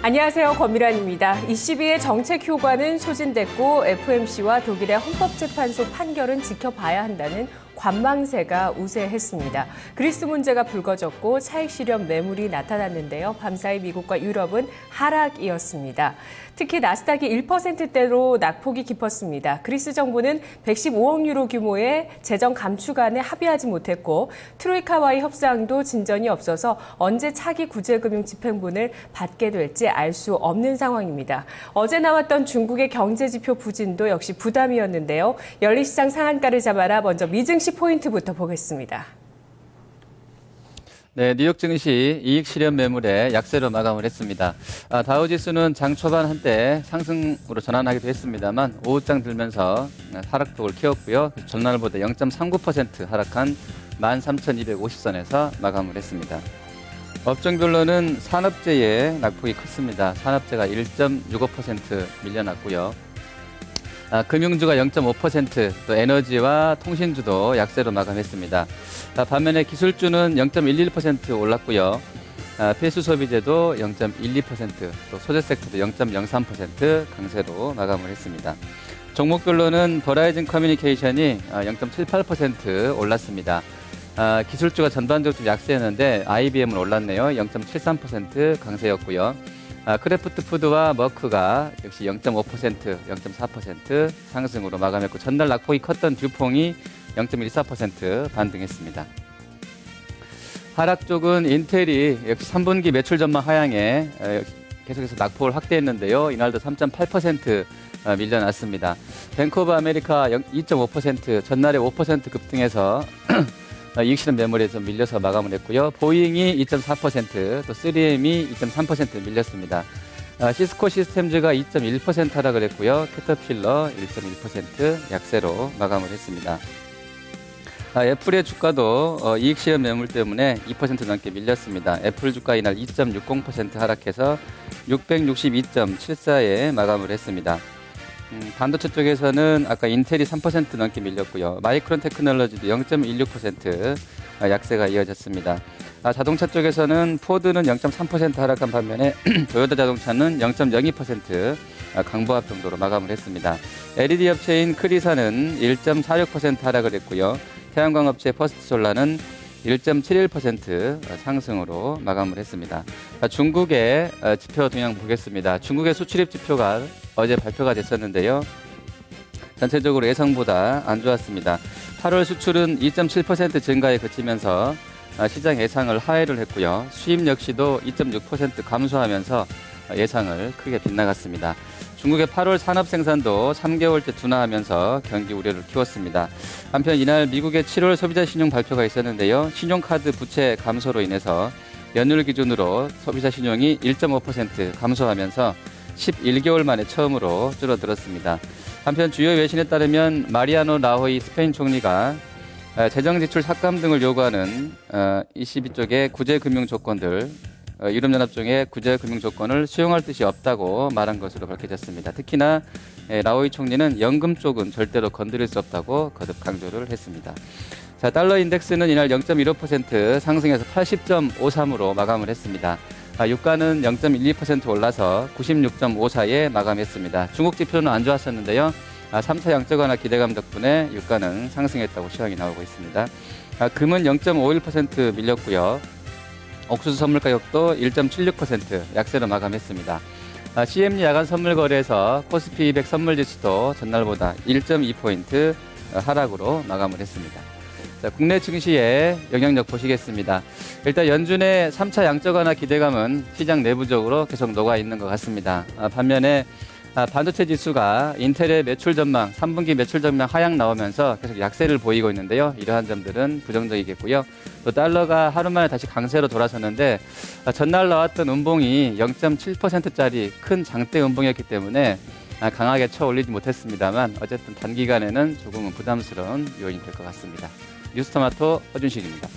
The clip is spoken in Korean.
안녕하세요. 권미란입니다. 22의 정책 효과는 소진됐고 FOMC와 독일의 헌법재판소 판결은 지켜봐야 한다는 관망세가 우세했습니다. 그리스 문제가 불거졌고 차익 실현 매물이 나타났는데요. 밤사이 미국과 유럽은 하락이었습니다. 특히 나스닥이 1%대로 낙폭이 깊었습니다. 그리스 정부는 115억 유로 규모의 재정 감축안에 합의하지 못했고 트로이카와의 협상도 진전이 없어서 언제 차기 구제금융 집행분을 받게 될지 알 수 없는 상황입니다. 어제 나왔던 중국의 경제지표 부진도 역시 부담이었는데요. 연립시장 상한가를 잡아라 먼저 미증시 포인트부터 보겠습니다. 네, 뉴욕 증시 이익 실현 매물에 약세로 마감을 했습니다. 다우지수는 장 초반 한때 상승으로 전환하기도 했습니다만 오후장 들면서 하락폭을 키웠고요. 전날보다 0.39% 하락한 13,250선에서 마감을 했습니다. 업종별로는 산업재의 낙폭이 컸습니다. 산업재가 1.65% 밀려났고요. 금융주가 0.5%, 또 에너지와 통신주도 약세로 마감했습니다. 반면에 기술주는 0.11% 올랐고요. 필수 소비재도 0.12%, 또 소재 섹터도 0.03% 강세로 마감을 했습니다. 종목별로는 버라이즌 커뮤니케이션이 0.78% 올랐습니다. 기술주가 전반적으로 좀 약세였는데 IBM은 올랐네요. 0.73% 강세였고요. 크래프트 푸드와 머크가 역시 0.5%, 0.4% 상승으로 마감했고 전날 낙폭이 컸던 듀퐁이 0.14% 반등했습니다. 하락 쪽은 인텔이 역시 3분기 매출 전망 하향에 계속해서 낙폭을 확대했는데요. 이날도 3.8% 밀려났습니다. 뱅크 오브 아메리카 2.5%, 전날에 5% 급등해서 이익 실현 매물에 좀 밀려서 마감을 했고요. 보잉이 2.4%, 또 3M이 2.3% 밀렸습니다. 시스코 시스템즈가 2.1% 하락을 했고요. 캐터필러 1.1% 약세로 마감을 했습니다. 애플의 주가도 이익 실현 매물 때문에 2% 넘게 밀렸습니다. 애플 주가 이날 2.60% 하락해서 662.74에 마감을 했습니다. 반도체 쪽에서는 아까 인텔이 3% 넘게 밀렸고요. 마이크론 테크놀로지도 0.16% 약세가 이어졌습니다. 자동차 쪽에서는 포드는 0.3% 하락한 반면에 도요타 자동차는 0.02% 강보합 정도로 마감을 했습니다. LED 업체인 크리사는 1.46% 하락을 했고요. 태양광 업체 퍼스트솔라는 1.71% 상승으로 마감을 했습니다. 중국의 지표 동향 보겠습니다. 중국의 수출입 지표가 어제 발표가 됐었는데요. 전체적으로 예상보다 안 좋았습니다. 8월 수출은 2.7% 증가에 그치면서 시장 예상을 하회를 했고요. 수입 역시도 2.6% 감소하면서 예상을 크게 빗나갔습니다. 중국의 8월 산업 생산도 3개월째 둔화하면서 경기 우려를 키웠습니다. 한편 이날 미국의 7월 소비자 신용 발표가 있었는데요. 신용카드 부채 감소로 인해서 연율 기준으로 소비자 신용이 1.5% 감소하면서 11개월 만에 처음으로 줄어들었습니다. 한편 주요 외신에 따르면 마리아노 라호이 스페인 총리가 재정지출 삭감 등을 요구하는 ECB 쪽의 구제금융 조건들, 유럽연합 쪽의 구제금융 조건을 수용할 뜻이 없다고 말한 것으로 밝혀졌습니다. 특히나 라호이 총리는 연금 쪽은 절대로 건드릴 수 없다고 거듭 강조를 했습니다. 달러 인덱스는 이날 0.15% 상승해서 80.53으로 마감을 했습니다. 유가는 0.12% 올라서 96.54에 마감했습니다. 중국 지표는 안 좋았었는데요. 3차 양적 완화 기대감 덕분에 유가는 상승했다고 시황이 나오고 있습니다. 금은 0.51% 밀렸고요. 옥수수 선물 가격도 1.76% 약세로 마감했습니다. CME 야간 선물 거래에서 코스피 200 선물 지수도 전날보다 1.2포인트 하락으로 마감을 했습니다. 국내 증시의 영향력 보시겠습니다. 일단 연준의 3차 양적 완화 기대감은 시장 내부적으로 계속 녹아 있는 것 같습니다. 반면에 반도체 지수가 인텔의 매출 전망, 3분기 매출 전망 하향 나오면서 계속 약세를 보이고 있는데요. 이러한 점들은 부정적이겠고요. 또 달러가 하루 만에 다시 강세로 돌아섰는데 전날 나왔던 음봉이 0.7%짜리 큰 장대 음봉이었기 때문에 강하게 쳐올리지 못했습니다만 어쨌든 단기간에는 조금은 부담스러운 요인이 될 것 같습니다. 뉴스토마토 허준식입니다.